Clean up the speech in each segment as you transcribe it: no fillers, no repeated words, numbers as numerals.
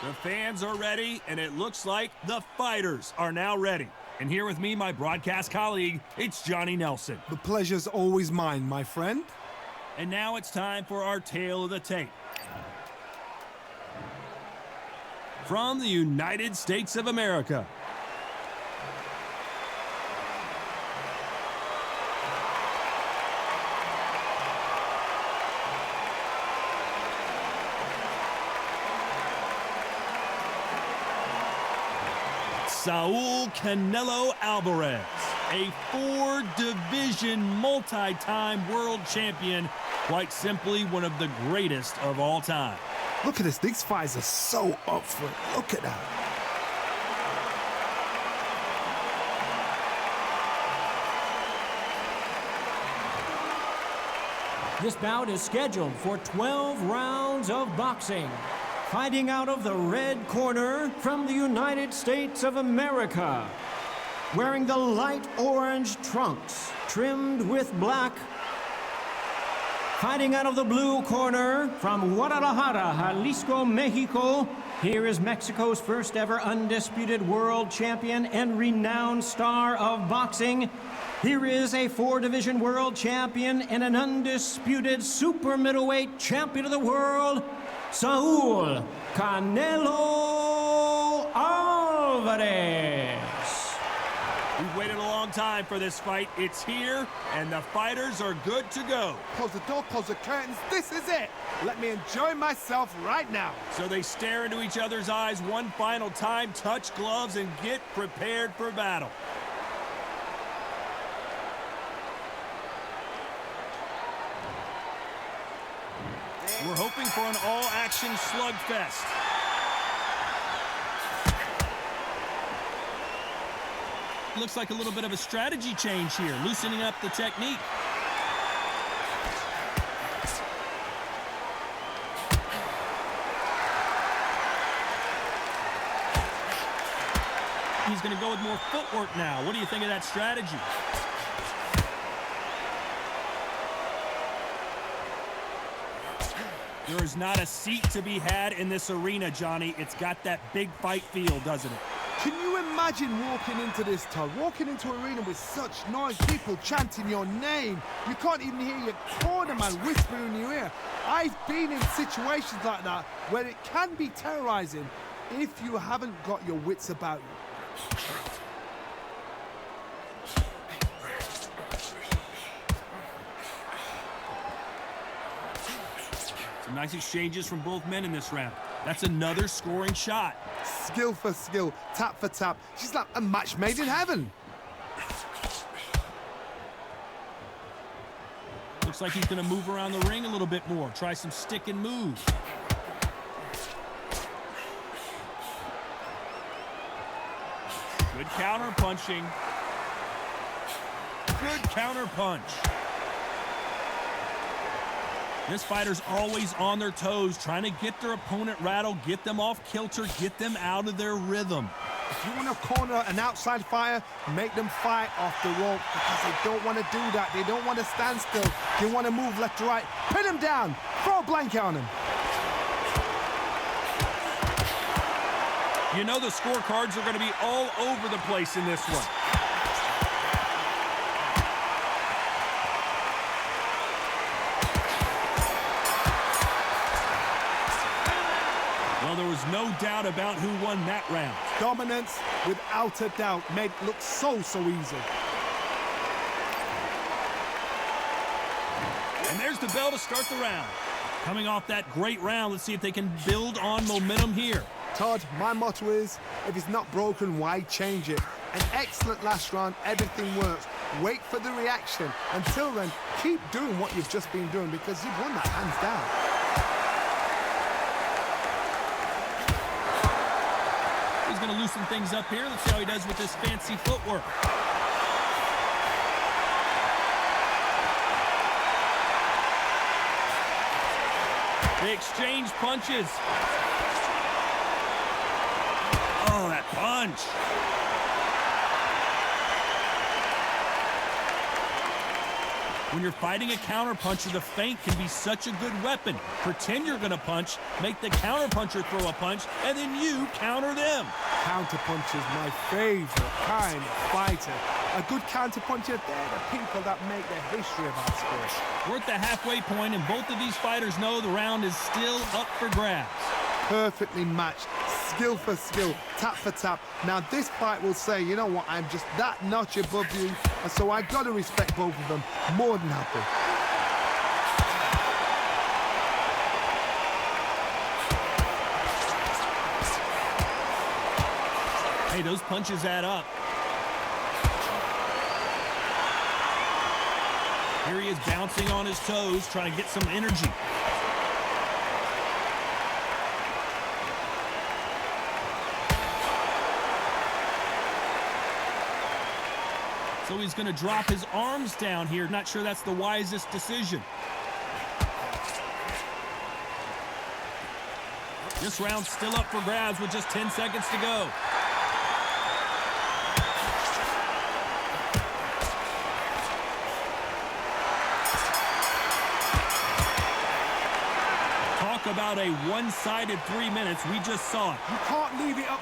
The fans are ready, and it looks like the fighters are now ready. And here with me, my broadcast colleague, it's Johnny Nelson. The pleasure's always mine, my friend. And now it's time for our tale of the tape. From the United States of America. Saul Canelo Alvarez, a four-division, multi-time world champion, quite simply one of the greatest of all time. Look at this. These fights are so up for it. Look at that. This bout is scheduled for 12 rounds of boxing. Fighting out of the red corner from the United States of America. Wearing the light orange trunks trimmed with black. Fighting out of the blue corner from Guadalajara, Jalisco, Mexico. Here is Mexico's first ever undisputed world champion and renowned star of boxing. Here is a four-division world champion and an undisputed super middleweight champion of the world, Saul Canelo Alvarez. We've waited a long time for this fight. It's here, and the fighters are good to go. Close the door, close the curtains. This is it. Let me enjoy myself right now. So they stare into each other's eyes one final time, touch gloves, and get prepared for battle. We're hoping for an all-action slugfest. Looks like a little bit of a strategy change here, loosening up the technique. He's going to go with more footwork now. What do you think of that strategy? There is not a seat to be had in this arena, Johnny. It's got that big fight feel, doesn't it? Can you imagine walking into this, Todd? Walking into an arena with such noise, people chanting your name. You can't even hear your corner man whispering in your ear. I've been in situations like that where it can be terrorizing if you haven't got your wits about you. Some nice exchanges from both men in this round. That's another scoring shot. Skill for skill, tap for tap. She's like a match made in heaven. Looks like he's going to move around the ring a little bit more. Try some stick and move. Good counter punching. Good counter punch. This fighter's always on their toes, trying to get their opponent rattled, get them off kilter, get them out of their rhythm. If you want to corner an outside fighter, make them fight off the rope because they don't want to do that. They don't want to stand still. They want to move left to right. Pin them down. Throw a blanket on them. You know the scorecards are going to be all over the place in this one. Well, there was no doubt about who won that round. Dominance, without a doubt, made it look so easy. And there's the bell to start the round. Coming off that great round, let's see if they can build on momentum here. Todd, my motto is, if it's not broken, why change it? An excellent last round, everything works. Wait for the reaction. Until then, keep doing what you've just been doing because you've won that hands down. He's going to loosen things up here. Let's see how he does with this fancy footwork. They exchange punches. Oh, that punch. When you're fighting a counterpuncher, the feint can be such a good weapon. Pretend you're going to punch, make the counterpuncher throw a punch, and then you counter them. Counterpuncher's my favorite kind of fighter. A good counterpuncher, they're the people that make the history of our sport. We're at the halfway point, and both of these fighters know the round is still up for grabs. Perfectly matched, skill for skill, tap for tap. Now this fight will say, you know what, I'm just that notch above you, and so I got to respect both of them. More than happy. Hey, those punches add up. Here he is bouncing on his toes, trying to get some energy. So he's going to drop his arms down here. Not sure that's the wisest decision. This round's still up for grabs with just 10 seconds to go. Talk about a one-sided 3 minutes. We just saw it. You can't leave it up.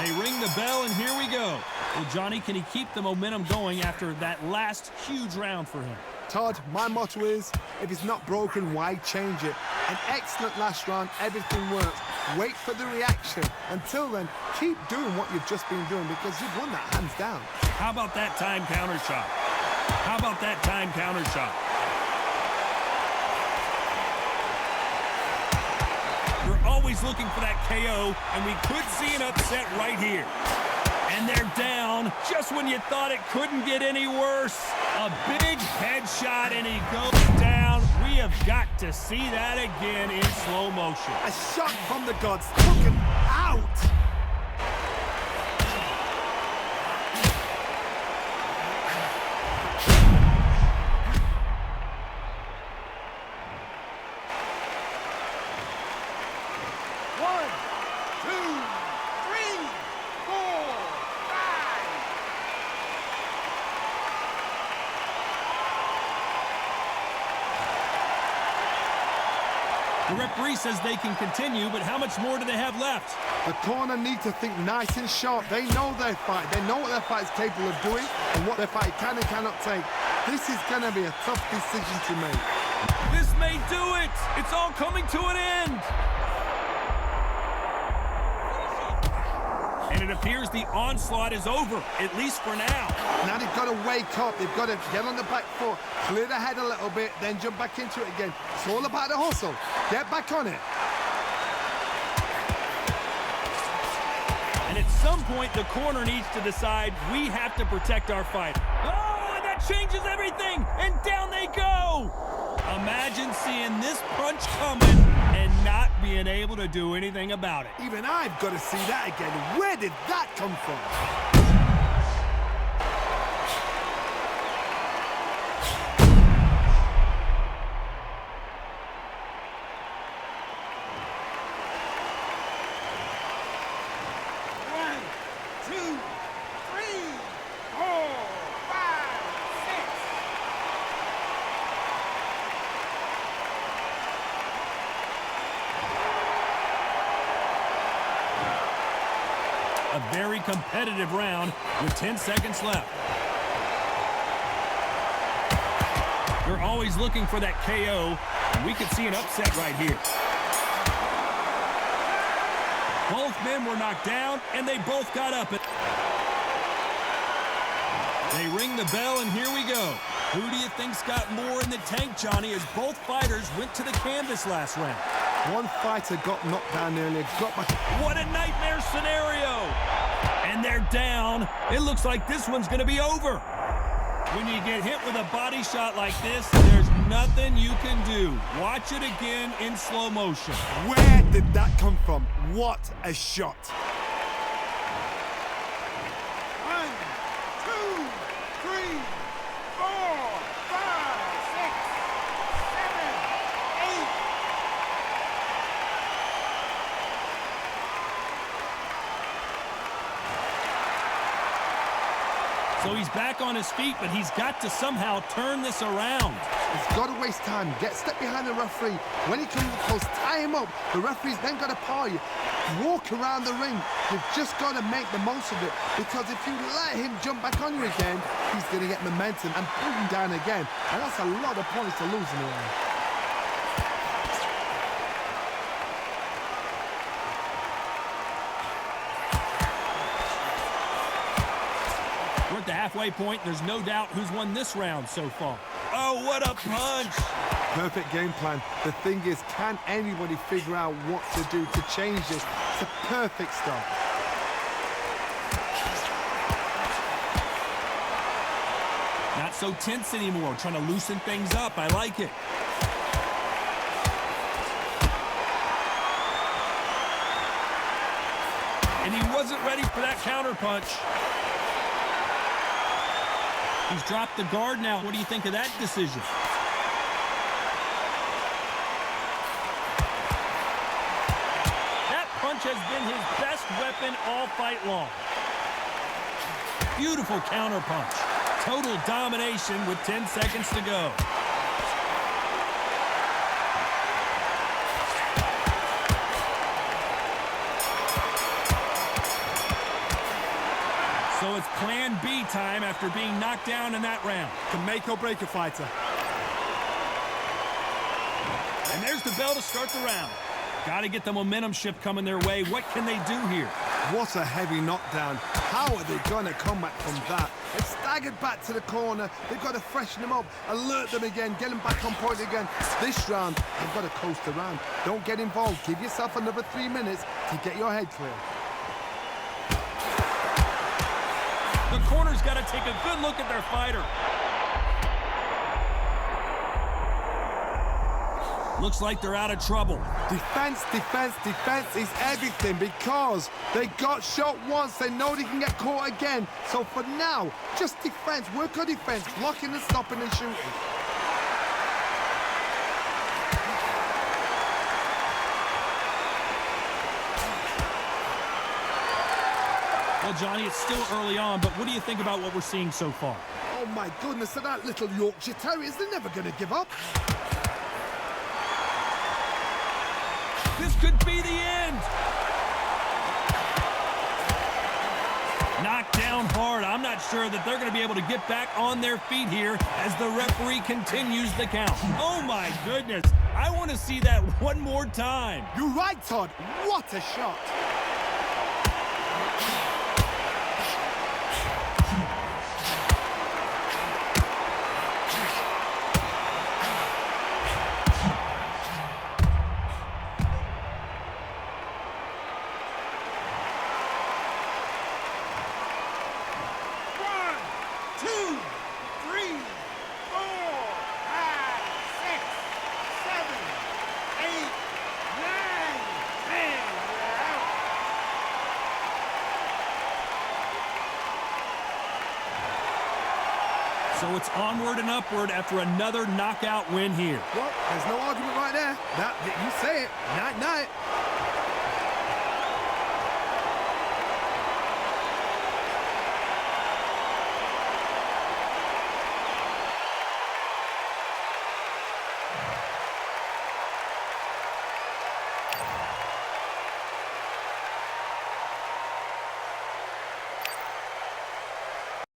They ring the bell, and here we go. Well, Johnny, can he keep the momentum going after that last huge round for him? Todd, my motto is, if it's not broken, why change it? An excellent last round, everything works. Wait for the reaction. Until then, keep doing what you've just been doing because you've won that hands down. How about that time counter shot? How about that time counter shot? We're always looking for that KO, and we could see an upset right here. And they're down just when you thought it couldn't get any worse. A big headshot, and he goes down. We have got to see that again in slow motion. A shot from the gods took him out. The referee says they can continue, but how much more do they have left? The corner need to think nice and sharp. They know their fight. They know what their fight is capable of doing and what their fight can and cannot take. This is going to be a tough decision to make. This may do it. It's all coming to an end. And it appears the onslaught is over, at least for now. Now they've got to wake up. They've got to get on the back foot, clear the head a little bit, then jump back into it again. It's all about the hustle. Get back on it. And at some point, the corner needs to decide we have to protect our fight. Oh, and that changes everything. And down they go. Imagine seeing this punch coming and not being able to do anything about it. Even I've got to see that again. Where did that come from? A very competitive round with 10 seconds left. They're always looking for that KO, and we could see an upset right here. Both men were knocked down, and they both got up. They ring the bell, and here we go. Who do you think's got more in the tank, Johnny, as both fighters went to the canvas last round? One fighter got knocked down earlier, got back. What a nightmare scenario! And they're down. It looks like this one's going to be over. When you get hit with a body shot like this, there's nothing you can do. Watch it again in slow motion. Where did that come from? What a shot. 1, 2, 3, 4, 5, 6, 7, 8. So he's back on his feet, but he's got to somehow turn this around. He's got to waste time. Get step behind the referee. When he comes close, tie him up. The referee's then got to paw you. Walk around the ring. You've just got to make the most of it. Because if you let him jump back on you again, he's going to get momentum and pull him down again. And that's a lot of points to lose in the end. We're at the halfway point. There's no doubt who's won this round so far. Oh, what a punch! Perfect game plan. The thing is, can anybody figure out what to do to change this? It's a perfect start. Not so tense anymore, trying to loosen things up. I like it. And he wasn't ready for that counter punch. He's dropped the guard now. What do you think of that decision? That punch has been his best weapon all fight long. Beautiful counter punch. Total domination with 10 seconds to go. So it's plan B time after being knocked down in that round. Can make or break a fighter. And there's the bell to start the round. Got to get the momentum shift coming their way. What can they do here? What a heavy knockdown. How are they going to come back from that? They've staggered back to the corner. They've got to freshen them up, alert them again, get them back on point again. This round, they've got to coast around. Don't get involved. Give yourself another 3 minutes to get your head clear. The corner's got to take a good look at their fighter. Looks like they're out of trouble. Defense, defense, defense is everything because they got shot once. They know they can get caught again. So for now, just defense. Work on defense. Blocking and stopping and shooting. Well, Johnny, it's still early on, but what do you think about what we're seeing so far? Oh, my goodness. So that little Yorkshire Terriers, they're never going to give up. This could be the end. Knocked down hard. I'm not sure that they're going to be able to get back on their feet here as the referee continues the count. Oh, my goodness. I want to see that one more time. You're right, Todd. What a shot. So it's onward and upward after another knockout win here. Well, there's no argument right there. You say it. Night-night.